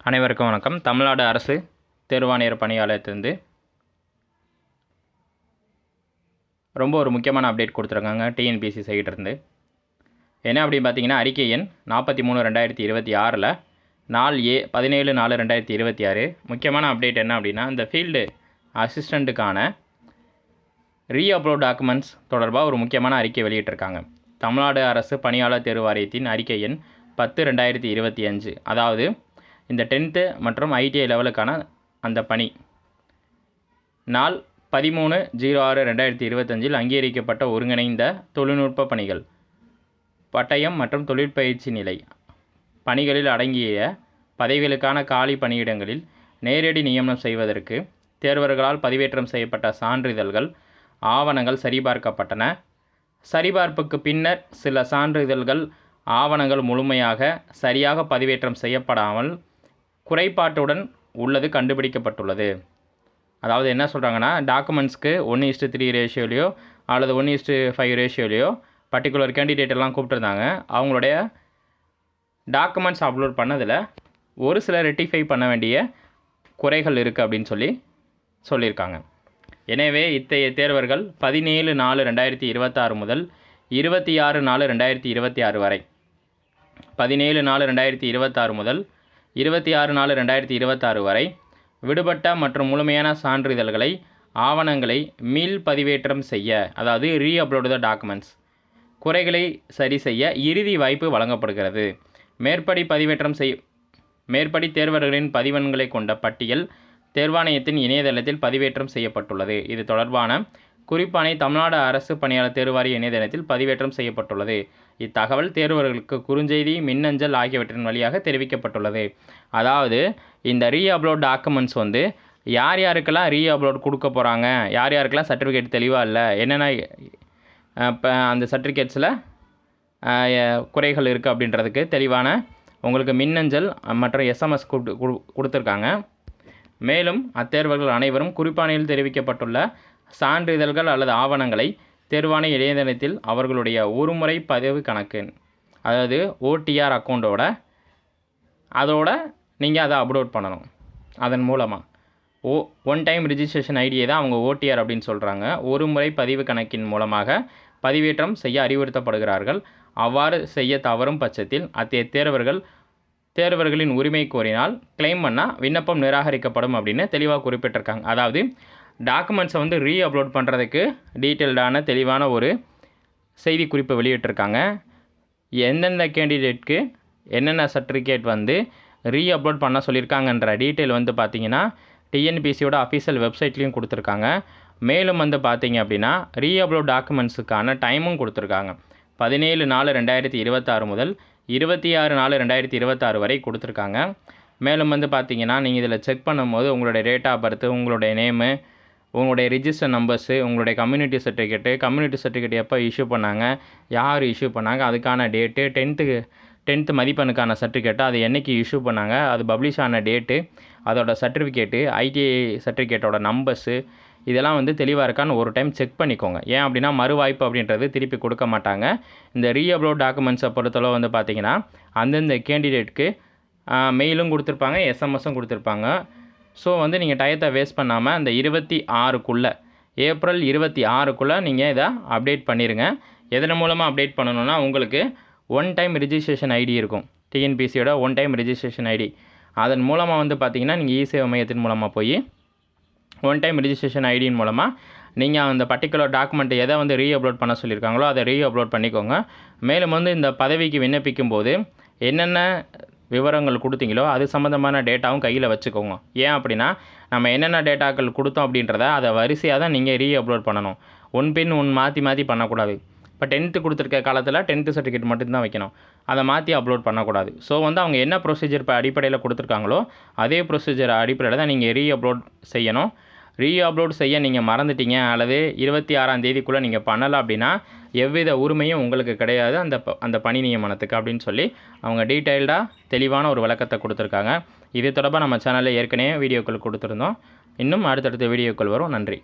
அனைவருக்கும் வணக்கம். தமிழ்நாடு அரசு தேர்வாணையர் பணியாளர்லேருந்து ரொம்ப ஒரு முக்கியமான அப்டேட் கொடுத்துருக்காங்க டிஎன்பிஎஸ்சி சைட்லேருந்து. என்ன அப்படின்னு பார்த்தீங்கன்னா, அறிக்கை எண் 43/2026 நாள் 17/4/2026. முக்கியமான அப்டேட் என்ன அப்படின்னா, இந்த ஃபீல்டு அசிஸ்டண்ட்டுக்கான ரீஅப்லோட் டாக்குமெண்ட்ஸ் தொடர்பாக ஒரு முக்கியமான அறிக்கை வெளியிட்டிருக்காங்க. தமிழ்நாடு அரசு பணியாளர் தேர்வு வாரியத்தின் அறிக்கை எண் 10/2025. அதாவது இந்த 10th மற்றும் ஐடிஐ லெவலுக்கான அந்த பணி நாள் 13/06/2025 அங்கீகரிக்கப்பட்ட ஒருங்கிணைந்த தொழில்நுட்ப பணிகள் பட்டயம் மற்றும் தொழிற்பயிற்சி நிலை பணிகளில் அடங்கிய பதவிகளுக்கான காலி பணியிடங்களில் நேரடி நியமனம் செய்வதற்கு தேர்வர்களால் பதிவேற்றம் செய்யப்பட்ட சான்றிதழ்கள் ஆவணங்கள் சரிபார்க்கப்பட்டன. சரிபார்ப்புக்கு பின்னர் சில சான்றிதழ்கள் ஆவணங்கள் முழுமையாக சரியாக பதிவேற்றம் செய்யப்படாமல் குறைபாட்டுடன் உள்ளது கண்டுபிடிக்கப்பட்டுள்ளது. அதாவது என்ன சொல்கிறாங்கன்னா, டாக்குமெண்ட்ஸ்க்கு 1:3 ரேஷியோலையோ அல்லது 1:5 ரேஷியோலையோ பர்டிகுலர் கேண்டிடேட் எல்லாம் கூப்பிட்டுருந்தாங்க. அவங்களுடைய டாக்குமெண்ட்ஸ் அப்லோட் பண்ணதில் ஒரு சில ரெட்டிஃபை பண்ண வேண்டிய குறைகள் இருக்குது அப்படின்னு சொல்லியிருக்காங்க. எனவே இத்தகைய தேர்வர்கள் 17/4/2026 முதல் 26/4/2026 வரை 17/4/2026 முதல் 26/4/2026 வரை விடுபட்ட மற்றும் முழுமையான சான்றிதழ்களை ஆவணங்களை மீள் பதிவேற்றம் செய்ய, அதாவது ரீஅப்லோட் த டாக்குமெண்ட்ஸ், குறைகளை சரி செய்ய இறுதி வாய்ப்பு வழங்கப்படுகிறது. மேற்படி தேர்வர்களின் பதிவெண்களை கொண்ட பட்டியல் தேர்வாணையத்தின் இணையதளத்தில் பதிவேற்றம் செய்யப்பட்டுள்ளது. இது தொடர்பான குறிப்பாணை தமிழ்நாடு அரசு பணியாளர் தேர்வாரிய இணையதளத்தில் பதிவேற்றம் செய்யப்பட்டுள்ளது. இத்தகவல் தேர்வர்களுக்கு குறுஞ்செய்தி, மின்னஞ்சல் ஆகியவற்றின் வழியாக தெரிவிக்கப்பட்டுள்ளது. அதாவது இந்த ரீஅப்லோட் டாக்குமெண்ட்ஸ் யார் யாருக்கெல்லாம் ரீஅப்லோட் கொடுக்க போகிறாங்க, யார் யாருக்கெல்லாம் சர்டிஃபிகேட் தெளிவாக இல்லை, என்னென்ன இப்போ அந்த சர்டிஃபிகேட்ஸில் குறைகள் இருக்குது அப்படின்றதுக்கு தெளிவான உங்களுக்கு மின்னஞ்சல் மற்றும் எஸ்எம்எஸ் கொடுத்துருக்காங்க. மேலும் அத்தேர்வர்கள் அனைவரும் குறிப்பாணையில் தெரிவிக்கப்பட்டுள்ள சான்றிதழ்கள் அல்லது ஆவணங்களை தேர்வாணைய இணையதளத்தில் அவர்களுடைய ஒருமுறை பதிவு கணக்கு, அதாவது ஓடிஆர் அக்கௌண்ட்டோட நீங்கள் அதை அப்லோட் பண்ணணும். அதன் மூலமாக ஒன் டைம் ரிஜிஸ்ட்ரேஷன் ஐடியை தான் அவங்க ஓடிஆர் அப்படின்னு சொல்கிறாங்க. ஒரு முறை பதிவு கணக்கின் மூலமாக பதிவேற்றம் செய்ய அறிவுறுத்தப்படுகிறார்கள். அவ்வாறு செய்ய தவறும் பட்சத்தில் அத்தகைய தேர்வர்களின் உரிமை கோரினால் கிளைம் பண்ணால் விண்ணப்பம் நிராகரிக்கப்படும் அப்படின்னு தெளிவாக குறிப்பிட்டிருக்காங்க. அதாவது டாக்குமெண்ட்ஸை ரீஅப்லோட் பண்ணுறதுக்கு டீட்டெயில்டான தெளிவான ஒரு செய்தி குறிப்பை வெளியிட்டிருக்காங்க. எந்தெந்த கேண்டிடேட்க்கு என்னென்ன சர்டிஃபிகேட் ரீஅப்லோட் பண்ண சொல்லியிருக்காங்கன்ற டீட்டெயில் பார்த்திங்கன்னா டிஎன்பிஎஸ்சியோட அஃபீஷியல் வெப்சைட்லேயும் கொடுத்துருக்காங்க. மேலும் பார்த்திங்க அப்படின்னா ரீஅப்லோட் டாக்குமெண்ட்ஸுக்கான டைமும் கொடுத்துருக்காங்க. 17/4/2026 முதல் 26/4/2026 வரை கொடுத்துருக்காங்க. மேலும் பார்த்திங்கன்னா நீங்கள் இதில் செக் பண்ணும்போது உங்களுடைய டேட் ஆஃப் பர்த்து, உங்களுடைய நேமு, உங்களுடைய ரிஜிஸ்டர் நம்பர்ஸு, உங்களுடைய கம்யூனிட்டி சர்டிஃபிகேட் எப்போ இஷ்யூ பண்ணாங்க, யார் இஷ்யூ பண்ணாங்க, அதுக்கான டேட்டு, 10th மதிப்பெண்ணுக்கான சர்டிஃபிகேட்டு, அது என்றைக்கு இஷ்யூ பண்ணாங்க, அது பப்ளிஷ் ஆன டேட்டு, அதோட சர்டிஃபிகேட்டு, ஐடிஐ சர்டிஃபிகேட்டோட நம்பர்ஸு, இதெல்லாம் தெளிவாக இருக்கான்னு ஒரு டைம் செக் பண்ணிக்கோங்க. ஏன் அப்படின்னா மறுவாய்ப்பு அப்படின்றது திருப்பி கொடுக்க மாட்டாங்க. இந்த ரீஅப்லோட் டாக்குமெண்ட்ஸை பொறுத்தளவு பார்த்திங்கன்னா அந்தந்த கேண்டிடேட்க்கு மெயிலும் கொடுத்துருப்பாங்க, எஸ்எம்எஸும் கொடுத்துருப்பாங்க. ஸோ நீங்கள் டயத்தை வேஸ்ட் பண்ணாமல் அந்த 26க்குள்ளே, ஏப்ரல் 26க்குள்ளே நீங்கள் இதை அப்டேட் பண்ணிடுங்க. எதன் மூலமாக அப்டேட் பண்ணணுன்னா, உங்களுக்கு ஒன் டைம் ரிஜிஸ்ட்ரேஷன் ஐடி இருக்கும், டிஎன்பிஎஸ்சியோட ஒன் டைம் ரிஜிஸ்ட்ரேஷன் ஐடி. அதன் மூலமாக பார்த்தீங்கன்னா நீங்கள் இசேவை மையத்தின் மூலமாக போய் ஒன் டைம் ரிஜிஸ்ட்ரேஷன் ஐடியின் மூலமாக நீங்கள் அந்த பர்டிகுலர் டாக்குமெண்ட்டை எதை ரீஅப்லோட் பண்ண சொல்லியிருக்காங்களோ அதை ரீஅப்லோட் பண்ணிக்கோங்க. மேலும் இந்த பதவிக்கு விண்ணப்பிக்கும் போது என்னென்ன விவரங்கள் கொடுத்தீங்களோ அது சம்மந்தமான டேட்டாவும் கையில் வச்சுக்கோங்க. ஏன் அப்படின்னா நம்ம என்னென்ன டேட்டாக்கள் கொடுத்தோம் அப்படின்றத அதை வரிசையாக தான் நீங்கள் ரீஅப்லோட் பண்ணணும். ஒன் பின் ஒன் மாற்றி பண்ணக்கூடாது. இப்போ 10th கொடுத்துருக்க காலத்தில் 10th சர்டிஃபிகேட் மட்டும்தான் வைக்கணும், அதை மாற்றி அப்லோட் பண்ணக்கூடாது. ஸோ அவங்க என்ன ப்ரொசீஜர் இப்போ அடிப்படையில் கொடுத்துருக்காங்களோ அதே ப்ரொசீஜர் அடிப்படையில் தான் நீங்கள் ரீஅப்லோட் செய்யணும். ரீஅப்லோட் செய்ய நீங்கள் மறந்துட்டீங்க அல்லது 26ஆம் தேதிக்குள்ளே நீங்கள் பண்ணலை அப்படின்னா எவ்வித உரிமையும் உங்களுக்கு கிடையாது அந்த பணி நியமனத்துக்கு அப்படின்னு அவங்க டீட்டெயில்டாக தெளிவான ஒரு விளக்கத்தை கொடுத்துருக்காங்க. இது தொடர்பாக நம்ம சேனலில் ஏற்கனவே வீடியோக்கள் கொடுத்துருந்தோம். இன்னும் அடுத்தடுத்த வீடியோக்கள் வரும். நன்றி.